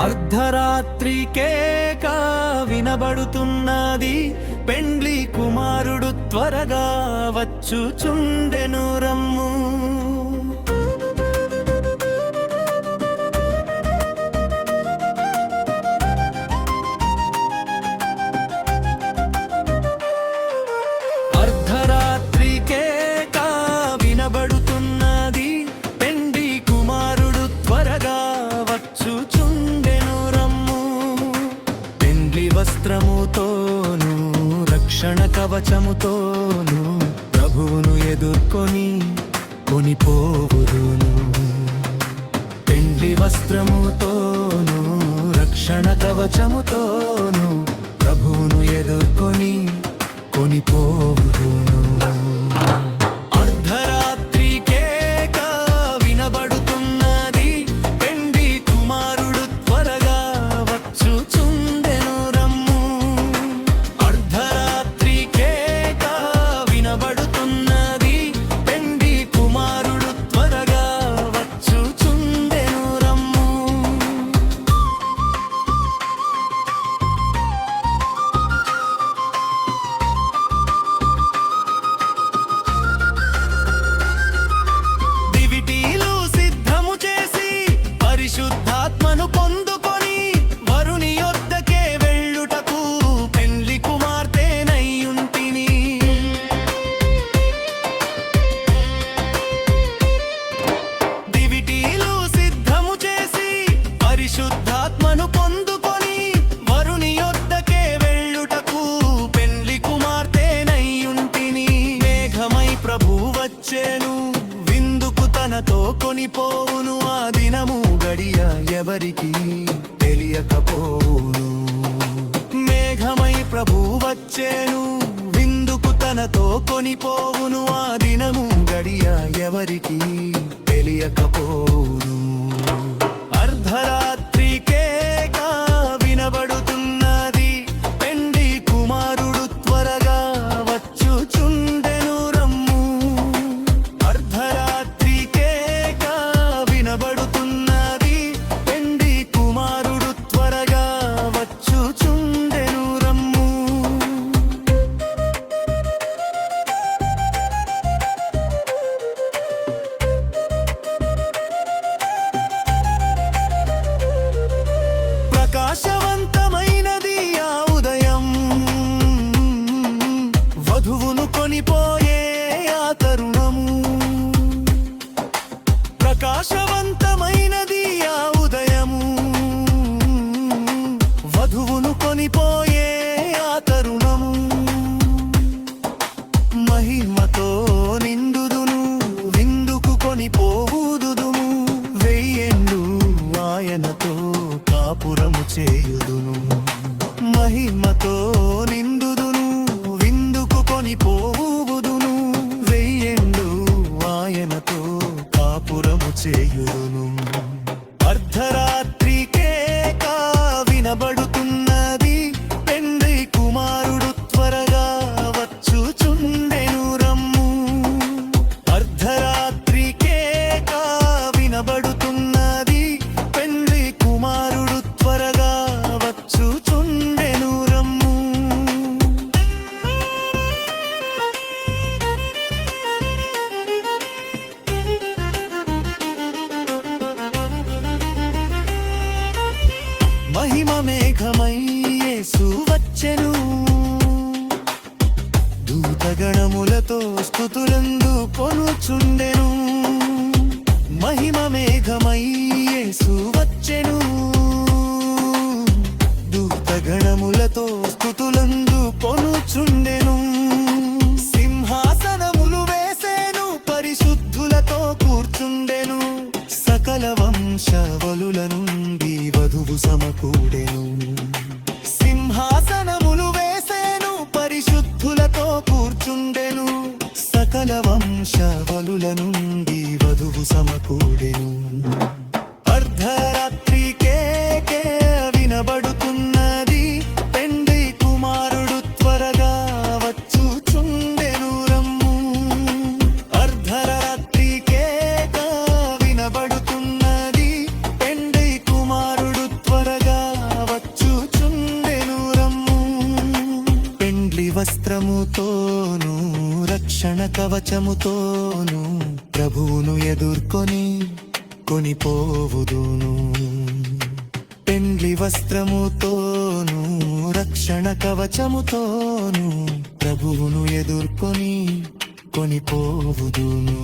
అర్ధరాత్రికేక వినబడుతున్నది, పెండ్లి కుమారుడు త్వరగా వచ్చుచుండెను రమ్ము. అర్ధరాత్రికేక వినబడుతున్నది, పెండ్లి కుమారుడు త్వరగా వచ్చుచుండెను రమ్ము. పెండ్లి వస్త్రముతోను రక్షణ కవచముతోను ప్రభువును ఎదుర్కొని కొనిపోవుదును. పెండ్లి వస్త్రముతోను రక్షణ కవచముతోను ప్రభువును ఎదుర్కొని కొనిపోవుదును. అర్ధరాత్రికేక వినబడుతున్నది, పెండ్లి కుమారుడు త్వరగా వచ్చుచుండెను రమ్ము. అర్ధరాత్రికేక వినబడుతున్నది, పెండ్లి కుమారుడు త్వరగా వచ్చుచుండెను రమ్ము. దివిటీలు సిద్ధము చేసి పరిశుద్ధాత్మను పొందుకొని వరుని యొద్దకే వెళ్ళుటకు పెండ్లి కుమార్తెనయ్యుంటిని. దివిటీలు సిద్ధము చేసి పరిశుద్ధాత్మను పొందుకొని వరుని యొద్దకే వెళ్ళుటకు పెండ్లి కుమార్తెనయ్యుంటిని. మేఘమై ప్రభువు వచ్చెను, విందుకు తనతో కొనిపోవును. ఆ దినము గడియ ఎవరికి తెలియకపోవును. మేఘమై ప్రభువు వచ్చెను, విందుకు తనతో కొనిపోవును. ఆ దినము గడియ ఎవరికి తెలియకపోవును. అర్ధరాత్రికేక వినబడుతున్నది, పెండ్లి కుమారుడు త్వరగా వచ్చుచుండెను రమ్ము. అర్ధరాత్రికేక వినబడుతున్నది, పెండ్లి కుమారుడు త్వరగా వచ్చుచుండెను రమ్ము. ప్రకాశవంతమైనది ఆ ఉదయం, వధువును కొనిపోయే ఆ తరుణము. ప్రకాశవంతమైనది ఆ ఉదయము, వధువును కొనిపోయే ఆ తరుణము. మహిమతో నిండుదును, విందుకు కొనిపోవుదుము. వెయ్యేండ్లు ఆయనతో కాపురము చేయుదును. మహిమతో నిండుదును, విందుకు కొనిపోవుదును. వెయ్యేండ్లు ఆయనతో కాపురము చేయుదును. అర్ధరాత్రికేక వినబడుతున్నది, పెండ్లి కుమారుడు త్వరగా వచ్చుచుండెను రమ్ము. అర్ధరాత్రికేక వినబడుతున్నది, పెండ్లి కుమారుడు త్వరగా వచ్చుచుండెను రమ్ము. మహిమ మేఘమై యేసు వచ్చెను, దూతగణములతో స్తుతులందు కొనుచుండెను. మహిమ మేఘమై యేసు వచ్చెను, దూతగణములతో స్తుతులందు కొనుచుండెను. సింహాసనములు వేసేను, పరిశుద్ధులతో కూర్చుండెను. సకల వంశవలుల నుండి వధువు సమకూడెను. సింహాసనములు వేసేను, పరిశుద్ధులతో కూర్చుండెను. సకల వంశవలుల నుండి వధువు సమకూడెను. అర్ధరాత్రికేక వినబడుతున్నది, పెండ్లి కుమారుడు త్వరగా వచ్చుచుండెను రమ్ము. అర్ధరాత్రికేక వినబడుతున్నది, పెండ్లి కుమారుడు త్వరగా వస్త్రముతోను రక్షణ కవచముతోను ప్రభువును ఎదుర్కొని కొనిపోవుదును పెండ్లి వస్త్రముతోను రక్షణ కవచముతోను ప్రభువును ఎదుర్కొని కొనిపోవుదును